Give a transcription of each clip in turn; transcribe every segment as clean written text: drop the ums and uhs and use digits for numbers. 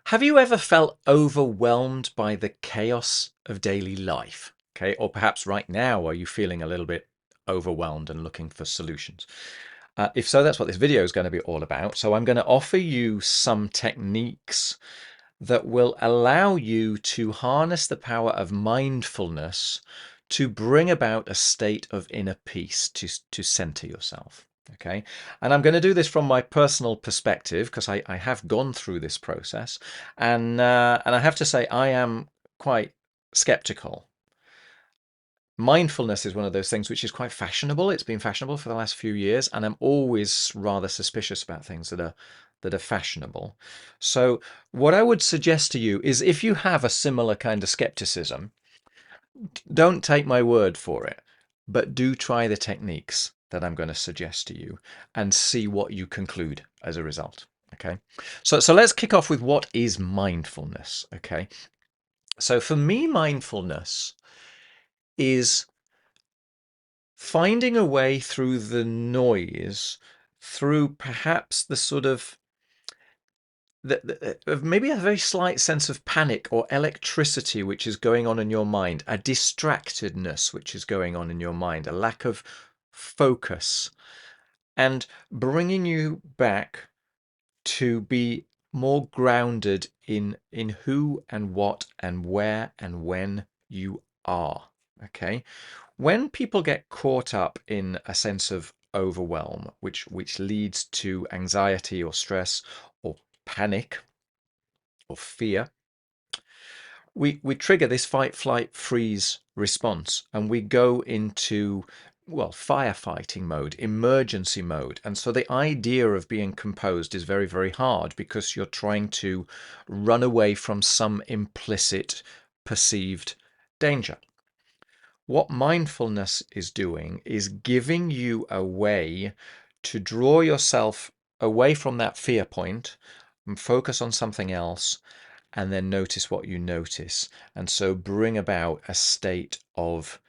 Have you ever felt overwhelmed by the chaos of daily life? Okay, or perhaps right now, are you feeling a little bit overwhelmed and looking for solutions? If so, that's what this video is going to be all about. So I'm going to offer you some techniques that will allow you to harness the power of mindfulness to bring about a state of inner peace, to center yourself. Okay. And I'm going to do this from my personal perspective because I have gone through this process. And I have to say, I am quite skeptical. Mindfulness is one of those things which is quite fashionable. It's been fashionable for the last few years, and I'm always rather suspicious about things that are fashionable. So what I would suggest to you is if you have a similar kind of skepticism, don't take my word for it, but do try the techniques that I'm going to suggest to you and see what you conclude as a result. Okay. So let's kick off with what is mindfulness. Okay. So for me, mindfulness is finding a way through the noise, through perhaps the sort of maybe a very slight sense of panic or electricity which is going on in your mind, a distractedness which is going on in your mind, a lack of focus, and bringing you back to be more grounded in who and what and where and when you are. Okay. When people get caught up in a sense of overwhelm, which leads to anxiety or stress or panic or fear, we trigger this fight, flight, freeze response, and we go into, well, firefighting mode, emergency mode. And so the idea of being composed is very, very hard because you're trying to run away from some implicit perceived danger. What mindfulness is doing is giving you a way to draw yourself away from that fear point and focus on something else, and then notice what you notice. And so bring about a state of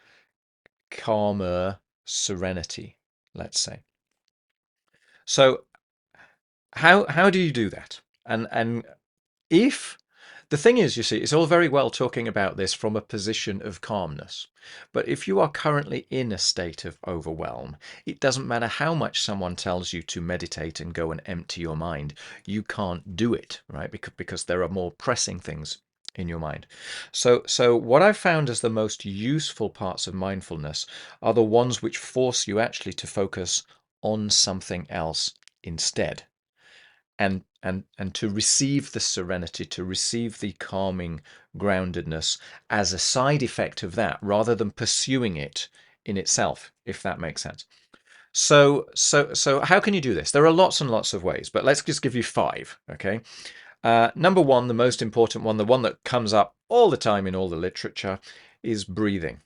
calmer serenity, let's say. So how do you do that? And if the thing is, you see, it's all very well talking about this from a position of calmness. But if you are currently in a state of overwhelm, it doesn't matter how much someone tells you to meditate and go and empty your mind. You can't do it, right? Because there are more pressing things in your mind. So what I've found as the most useful parts of mindfulness are the ones which force you actually to focus on something else instead, and to receive the serenity, to receive the calming groundedness as a side effect of that, rather than pursuing it in itself, if that makes sense. So how can you do this? There are lots and lots of ways, but let's just give you five. Okay. Number one, the most important one, the one that comes up all the time in all the literature, is breathing.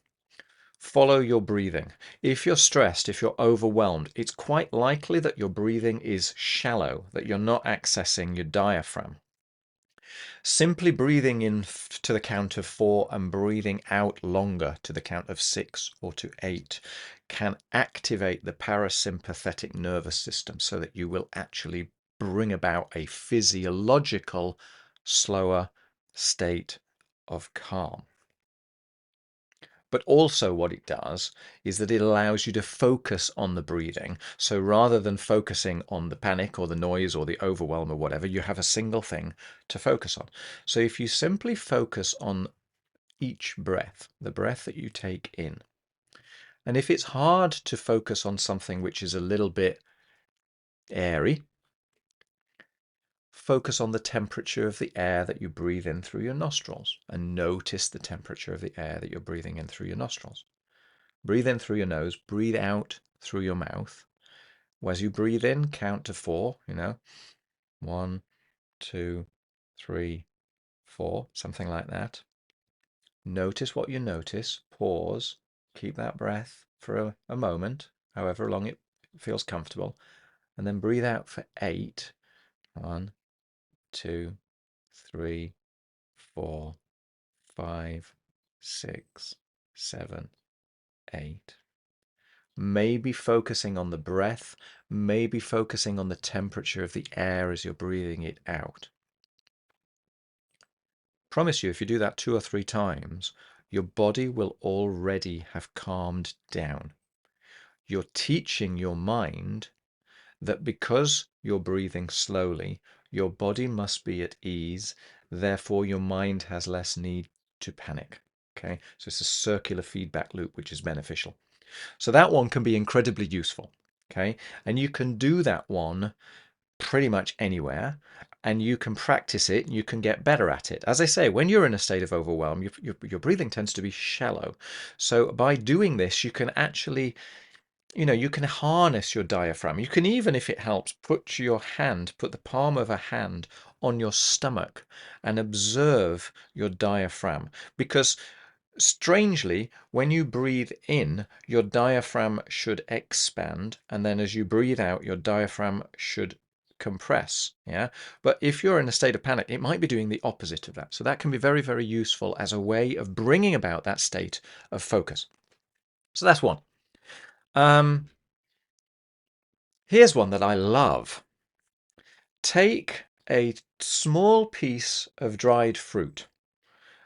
Follow your breathing. If you're stressed, if you're overwhelmed, it's quite likely that your breathing is shallow, that you're not accessing your diaphragm. Simply breathing in to the count of 4 and breathing out longer to the count of 6 or to 8 can activate the parasympathetic nervous system so that you will actually bring about a physiological, slower state of calm. But also what it does is that it allows you to focus on the breathing. So rather than focusing on the panic or the noise or the overwhelm or whatever, you have a single thing to focus on. So if you simply focus on each breath, the breath that you take in, and if it's hard to focus on something which is a little bit airy, focus on the temperature of the air that you breathe in through your nostrils and notice the temperature of the air that you're breathing in through your nostrils. Breathe in through your nose, breathe out through your mouth. As you breathe in, count to 4, 1, 2, 3, 4, something like that. Notice what you notice, pause, keep that breath for a moment, however long it feels comfortable, and then breathe out for 8. 1, 2, 3, 4, 5, 6, 7, 8. Maybe focusing on the breath, maybe focusing on the temperature of the air as you're breathing it out. promise you, if you do that 2 or 3 times, your body will already have calmed down. You're teaching your mind that because you're breathing slowly, your body must be at ease, therefore your mind has less need to panic. Okay, so it's a circular feedback loop, which is beneficial. So that one can be incredibly useful. Okay, and you can do that one pretty much anywhere, and you can practice it, you can get better at it. As I say, when you're in a state of overwhelm, your breathing tends to be shallow. So by doing this, you can actually, you can harness your diaphragm. You can even, if it helps, put the palm of a hand on your stomach and observe your diaphragm. Because strangely, when you breathe in, your diaphragm should expand, and then as you breathe out, your diaphragm should compress. Yeah. But if you're in a state of panic, it might be doing the opposite of that. So that can be very, very useful as a way of bringing about that state of focus. So that's one. Here's one that I love. Take a small piece of dried fruit,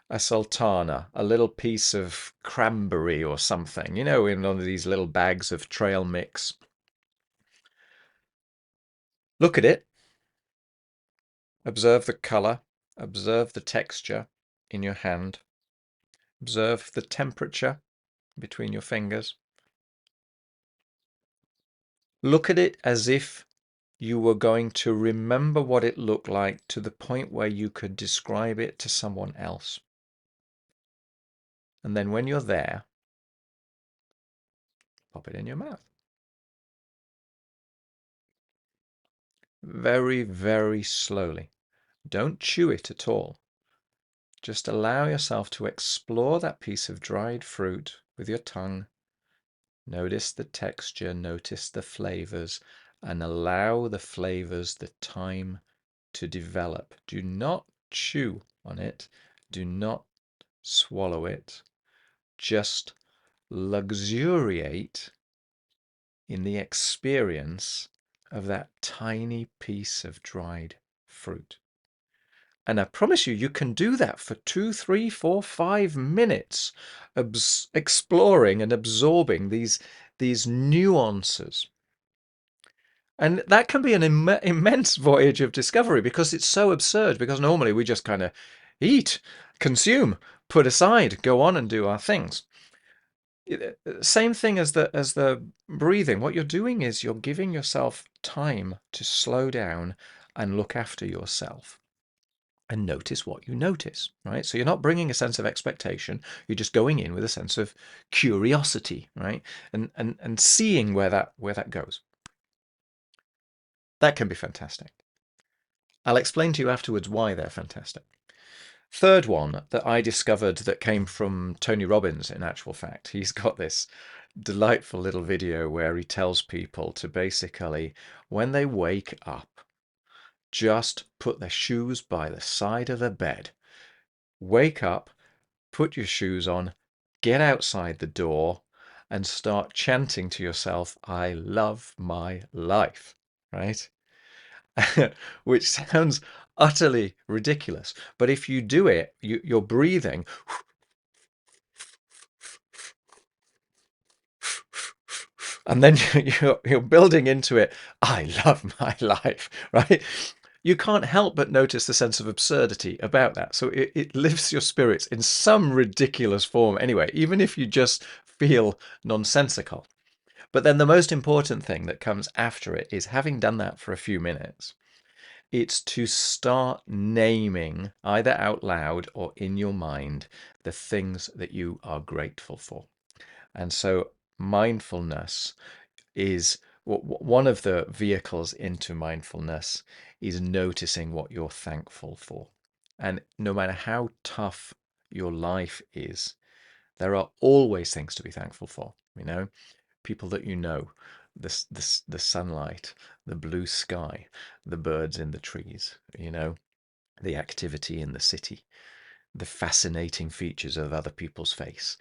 a sultana, a little piece of cranberry or something, in one of these little bags of trail mix. Look at it, observe the color, observe the texture in your hand, observe the temperature between your fingers. Look at it as if you were going to remember what it looked like to the point where you could describe it to someone else. And then when you're there, pop it in your mouth. Very, very slowly. Don't chew it at all. Just allow yourself to explore that piece of dried fruit with your tongue. Notice the texture, notice the flavors, and allow the flavors the time to develop. Do not chew on it. Do not swallow it. Just luxuriate in the experience of that tiny piece of dried fruit. And I promise you, you can do that for 2, 3, 4, 5 minutes, exploring and absorbing these nuances. And that can be an immense voyage of discovery because it's so absurd, because normally we just kind of eat, consume, put aside, go on and do our things. Same thing as the breathing. What you're doing is you're giving yourself time to slow down and look after yourself and notice what you notice, right? So you're not bringing a sense of expectation. You're just going in with a sense of curiosity, right? And seeing where that goes. That can be fantastic. I'll explain to you afterwards why they're fantastic. Third one that I discovered that came from Tony Robbins, in actual fact. He's got this delightful little video where he tells people to basically, when they wake up, just put their shoes by the side of the bed. Wake up, put your shoes on, get outside the door, and start chanting to yourself, I love my life, right? Which sounds utterly ridiculous. But if you do it, you're breathing. And then you're building into it, I love my life, right? You can't help but notice the sense of absurdity about that. So it lifts your spirits in some ridiculous form anyway, even if you just feel nonsensical. But then the most important thing that comes after it is, having done that for a few minutes, it's to start naming, either out loud or in your mind, the things that you are grateful for. And so mindfulness is one of the vehicles into mindfulness is noticing what you're thankful for. And no matter how tough your life is, there are always things to be thankful for, people that the sunlight, the blue sky, the birds in the trees, the activity in the city, the fascinating features of other people's face,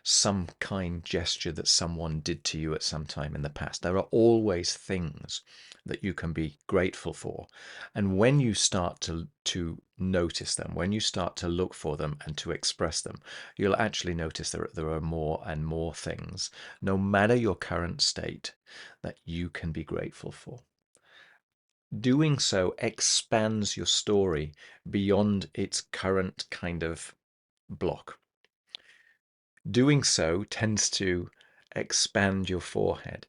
some kind gesture that someone did to you at some time in the past. There are always things that you can be grateful for. And when you start to notice them, when you start to look for them and to express them, you'll actually notice there are more and more things, no matter your current state, that you can be grateful for. Doing so expands your story beyond its current kind of block. Doing so tends to expand your forehead.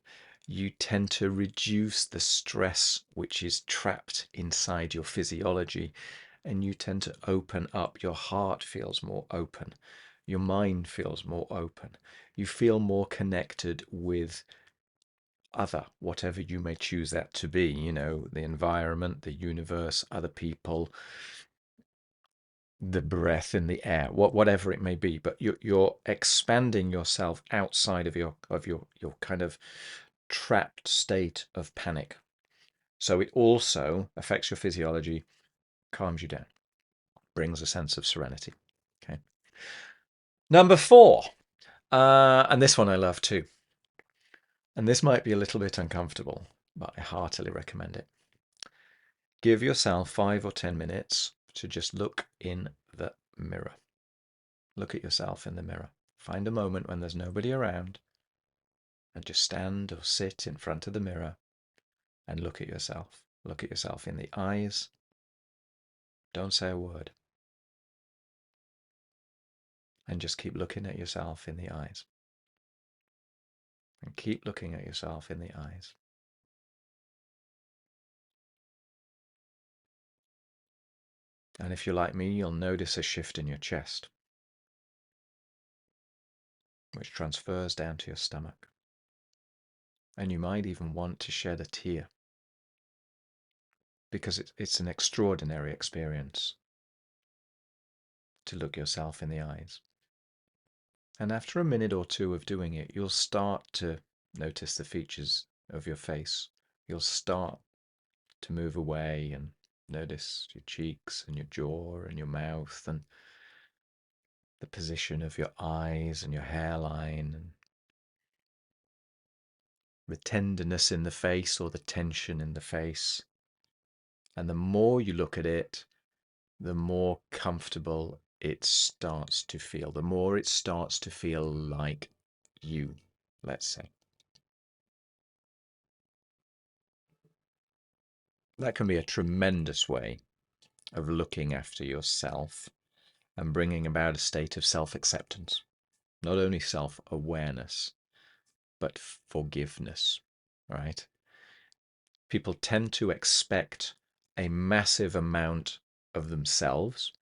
You tend to reduce the stress which is trapped inside your physiology, and you tend to open up. Your heart feels more open. Your mind feels more open. You feel more connected with whatever you may choose that to be, the environment, the universe, other people, the breath in the air, whatever it may be, but you're expanding yourself outside of your kind of trapped state of panic. So it also affects your physiology, calms you down, brings a sense of serenity. Okay. Number 4, and this one I love too. And this might be a little bit uncomfortable, but I heartily recommend it. Give yourself 5 or 10 minutes to just look in the mirror. Look at yourself in the mirror. Find a moment when there's nobody around and just stand or sit in front of the mirror and look at yourself. Look at yourself in the eyes. Don't say a word. And just keep looking at yourself in the eyes. And keep looking at yourself in the eyes. And if you're like me, you'll notice a shift in your chest, which transfers down to your stomach. And you might even want to shed a tear, because it's an extraordinary experience to look yourself in the eyes. And after a minute or two of doing it, you'll start to notice the features of your face. You'll start to move away and notice your cheeks and your jaw and your mouth and the position of your eyes and your hairline and the tenderness in the face or the tension in the face. And the more you look at it, the more comfortable it starts to feel, the more it starts to feel like you, let's say. That can be a tremendous way of looking after yourself and bringing about a state of self-acceptance. Not only self-awareness, but forgiveness, right? People tend to expect a massive amount of themselves,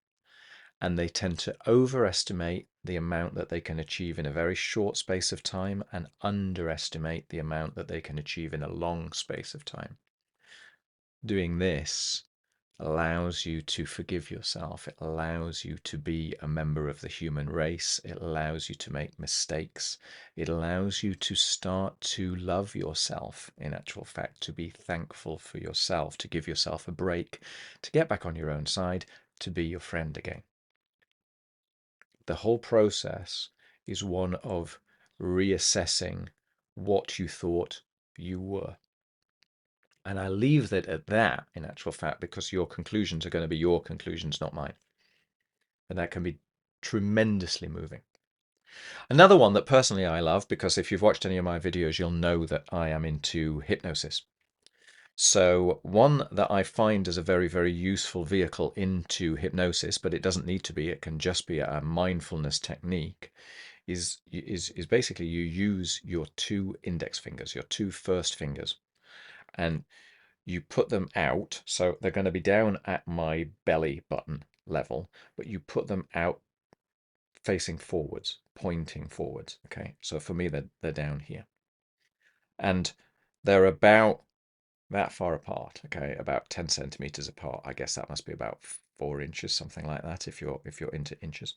and they tend to overestimate the amount that they can achieve in a very short space of time and underestimate the amount that they can achieve in a long space of time. Doing this allows you to forgive yourself. It allows you to be a member of the human race. It allows you to make mistakes. It allows you to start to love yourself, in actual fact, to be thankful for yourself, to give yourself a break, to get back on your own side, to be your friend again. The whole process is one of reassessing what you thought you were. And I leave that at that, in actual fact, because your conclusions are going to be your conclusions, not mine. And that can be tremendously moving. Another one that personally I love, because if you've watched any of my videos, you'll know that I am into hypnosis. So one that I find as a very, very useful vehicle into hypnosis, but it doesn't need to be, it can just be a mindfulness technique, is basically you use your 2 index fingers, your 2 first fingers, and you put them out. So they're going to be down at my belly button level, but you put them out facing forwards, pointing forwards. Okay, so for me, they're down here. And they're about that far apart, okay, about 10 centimeters apart. I guess that must be about 4 inches, something like that, if you're into inches.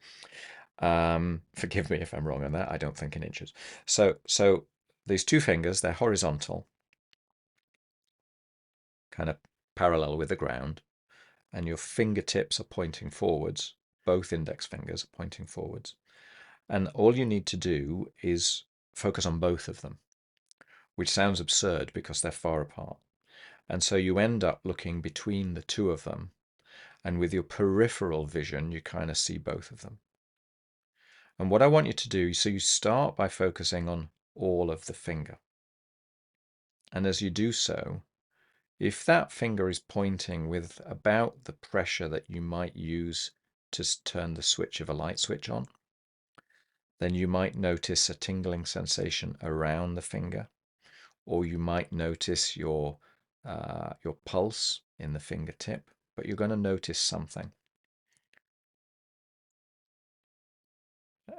Forgive me if I'm wrong on that. I don't think in inches. So these 2 fingers, they're horizontal, kind of parallel with the ground, and your fingertips are pointing forwards. Both index fingers are pointing forwards. And all you need to do is focus on both of them, which sounds absurd because they're far apart. And so you end up looking between the two of them, and with your peripheral vision, you kind of see both of them. And what I want you to do, so you start by focusing on all of the finger. And as you do so, if that finger is pointing with about the pressure that you might use to turn the switch of a light switch on, then you might notice a tingling sensation around the finger, or you might notice your pulse in the fingertip, but you're going to notice something.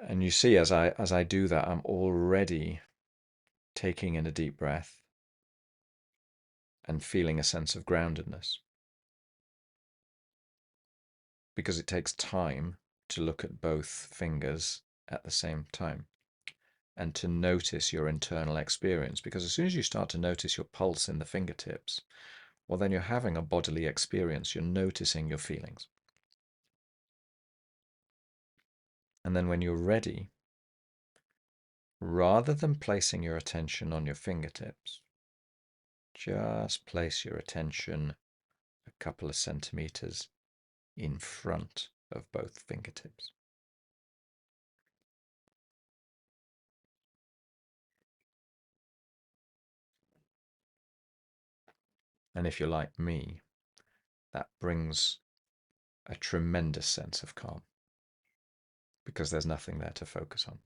And you see, as I do that, I'm already taking in a deep breath and feeling a sense of groundedness, because it takes time to look at both fingers at the same time and to notice your internal experience. Because as soon as you start to notice your pulse in the fingertips, well, then you're having a bodily experience. You're noticing your feelings. And then when you're ready, rather than placing your attention on your fingertips, just place your attention a couple of centimeters in front of both fingertips. And if you're like me, that brings a tremendous sense of calm, because there's nothing there to focus on.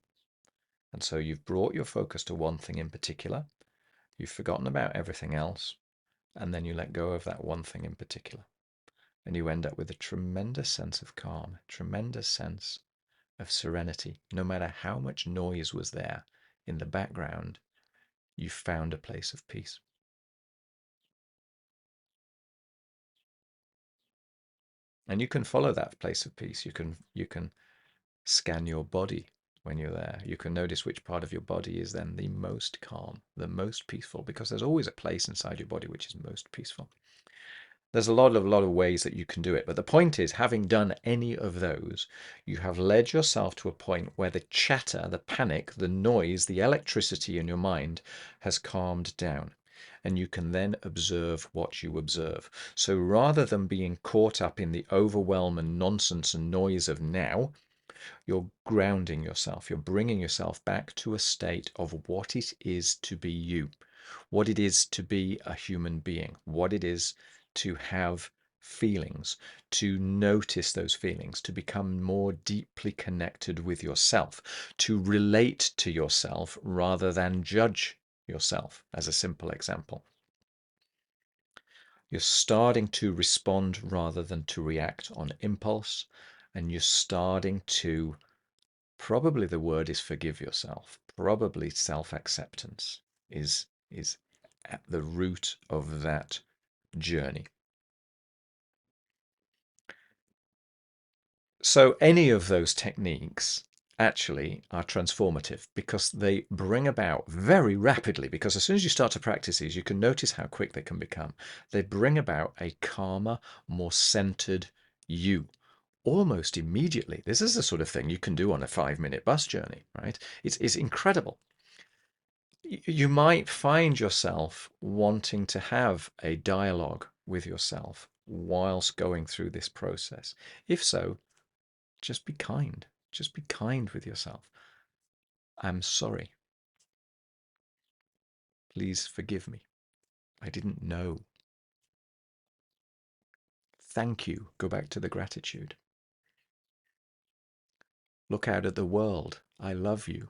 And so you've brought your focus to one thing in particular, you've forgotten about everything else, and then you let go of that one thing in particular. And you end up with a tremendous sense of calm, tremendous sense of serenity. No matter how much noise was there in the background, you found a place of peace. And you can follow that place of peace. You can scan your body when you're there. You can notice which part of your body is then the most calm, the most peaceful, because there's always a place inside your body which is most peaceful. There's a lot of ways that you can do it, but the point is, having done any of those, you have led yourself to a point where the chatter, the panic, the noise, the electricity in your mind has calmed down, and you can then observe what you observe. So rather than being caught up in the overwhelm and nonsense and noise of now, you're grounding yourself. You're bringing yourself back to a state of what it is to be you, what it is to be a human being, what it is to have feelings, to notice those feelings, to become more deeply connected with yourself, to relate to yourself rather than judge yourself, as a simple example. You're starting to respond rather than to react on impulse, and you're starting to, probably the word is forgive yourself. Probably self-acceptance is at the root of that journey. So any of those techniques actually are transformative, because they bring about very rapidly, because as soon as you start to practice these, you can notice how quick they can become. They bring about a calmer, more centered you almost immediately. This is the sort of thing you can do on a 5-minute bus journey, right? It's incredible. You might find yourself wanting to have a dialogue with yourself whilst going through this process. If so, just be kind. Just be kind with yourself. I'm sorry. Please forgive me. I didn't know. Thank you. Go back to the gratitude. Look out at the world. I love you.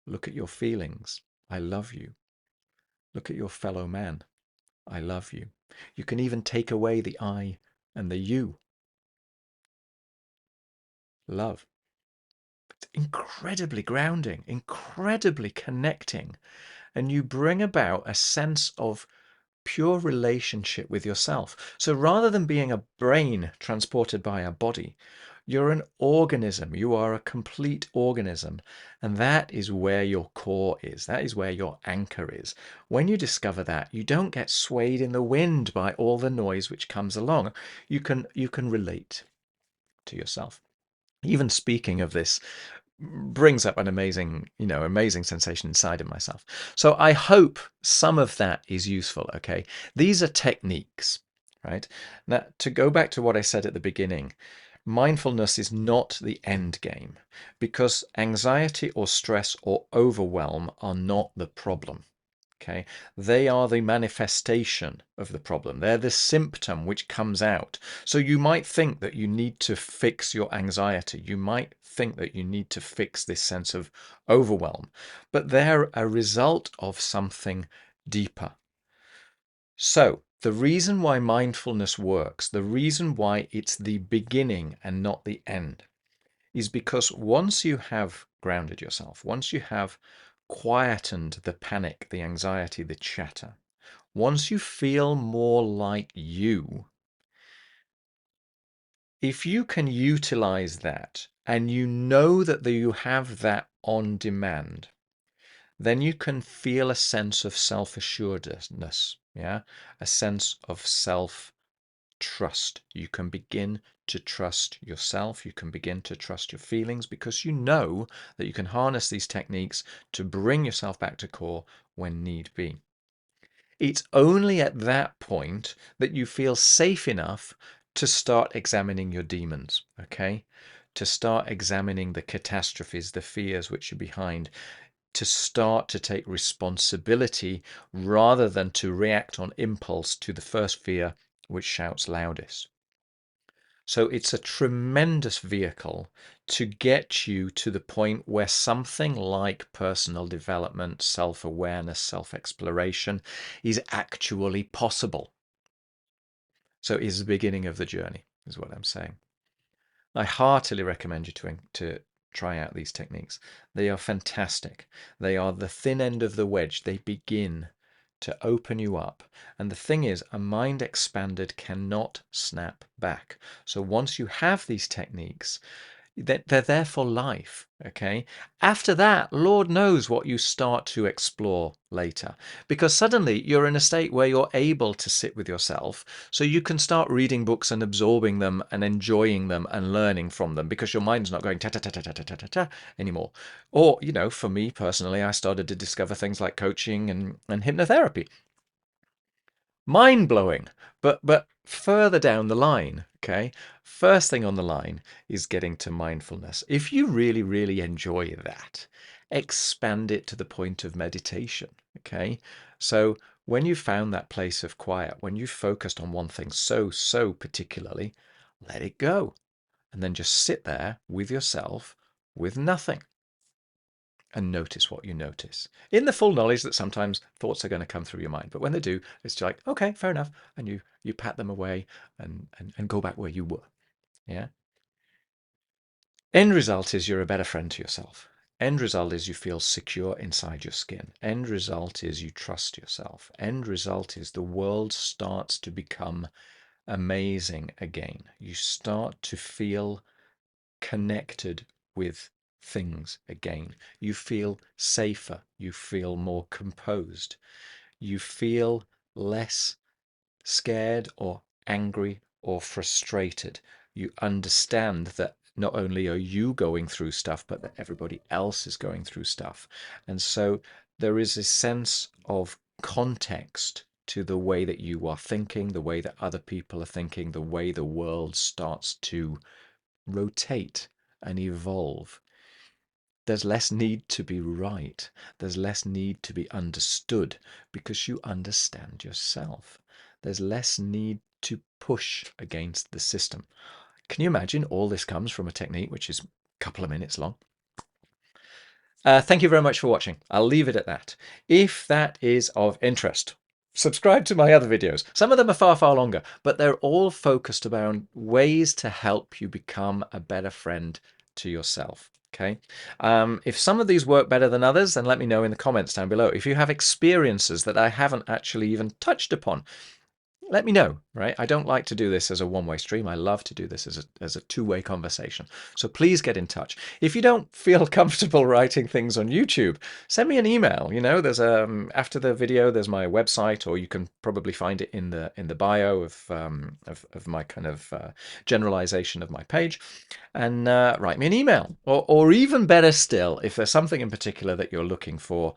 Look at your feelings. I love you. Look at your fellow man. I love you. You can even take away the I and the you. Love. It's incredibly grounding, incredibly connecting, and you bring about a sense of pure relationship with yourself. So rather than being a brain transported by a body, you're an organism. You are a complete organism. And that is where your core is. That is where your anchor is. When you discover that, you don't get swayed in the wind by all the noise which comes along. You can relate to yourself. Even speaking of this, brings up an amazing sensation inside of myself. So I hope some of that is useful. Okay, these are techniques, right? Now, to go back to what I said at the beginning, mindfulness is not the end game, because anxiety or stress or overwhelm are not the problem. Okay, they are the manifestation of the problem. They're the symptom which comes out. So you might think that you need to fix your anxiety. You might think that you need to fix this sense of overwhelm, but they're a result of something deeper. So the reason why mindfulness works, the reason why it's the beginning and not the end, is because once you have grounded yourself, once you have quietened the panic, the anxiety, the chatter, once you feel more like you, if you can utilize that and you know that you have that on demand, then you can feel a sense of self-assuredness, yeah, a sense of self-trust. You can begin to trust yourself. You can begin to trust your feelings because you know that you can harness these techniques to bring yourself back to core when need be. It's only at that point that you feel safe enough to start examining your demons, okay? To start examining the catastrophes, the fears which are behind, to start to take responsibility rather than to react on impulse to the first fear which shouts loudest. So it's a tremendous vehicle to get you to the point where something like personal development, self-awareness, self-exploration is actually possible. So it's the beginning of the journey, is what I'm saying. I heartily recommend you to try out these techniques. They are fantastic. They are the thin end of the wedge. They begin to open you up. And the thing is, a mind expanded cannot snap back. So once you have these techniques, they're there for life. Okay. After that, Lord knows what you start to explore later, because suddenly you're in a state where you're able to sit with yourself. So you can start reading books and absorbing them and enjoying them and learning from them because your mind's not going ta ta ta ta ta ta ta ta ta anymore. Or, for me personally, I started to discover things like coaching and hypnotherapy. Mind blowing. But further down the line, okay, first thing on the line is getting to mindfulness. If you really, really enjoy that, expand it to the point of meditation, okay? So when you found that place of quiet, when you focused on one thing so particularly, let it go. And then just sit there with yourself with nothing and notice what you notice, in the full knowledge that sometimes thoughts are going to come through your mind. But when they do, it's just like, okay, fair enough. And you pat them away and go back where you were. Yeah. End result is you're a better friend to yourself. End result is you feel secure inside your skin. End result is you trust yourself. End result is the world starts to become amazing again. You start to feel connected with things again. You feel safer. You feel more composed. You feel less scared or angry or frustrated. You understand that not only are you going through stuff, but that everybody else is going through stuff. And so there is a sense of context to the way that you are thinking, the way that other people are thinking, the way the world starts to rotate and evolve. There's less need to be right. There's less need to be understood because you understand yourself. There's less need to push against the system. Can you imagine all this comes from a technique which is a couple of minutes long? Thank you very much for watching. I'll leave it at that. If that is of interest, subscribe to my other videos. Some of them are far longer, but they're all focused around ways to help you become a better friend to yourself. Okay. If some of these work better than others, then let me know in the comments down below. If you have experiences that I haven't actually even touched upon, let me know, right? I don't like to do this as a one-way stream. I love to do this as a two-way conversation. So please get in touch. If you don't feel comfortable writing things on YouTube, send me an email. You know, there's after the video, there's my website, or you can probably find it in the bio of my kind of generalization of my page, and write me an email. Or even better still, if there's something in particular that you're looking for,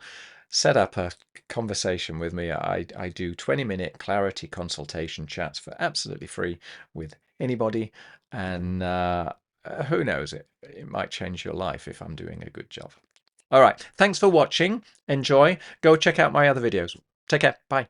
set up a conversation with me. I do 20-minute clarity consultation chats for absolutely free with anybody, and who knows, it might change your life if I'm doing a good job. All right, thanks for watching. Enjoy. Go check out my other videos. Take care. Bye.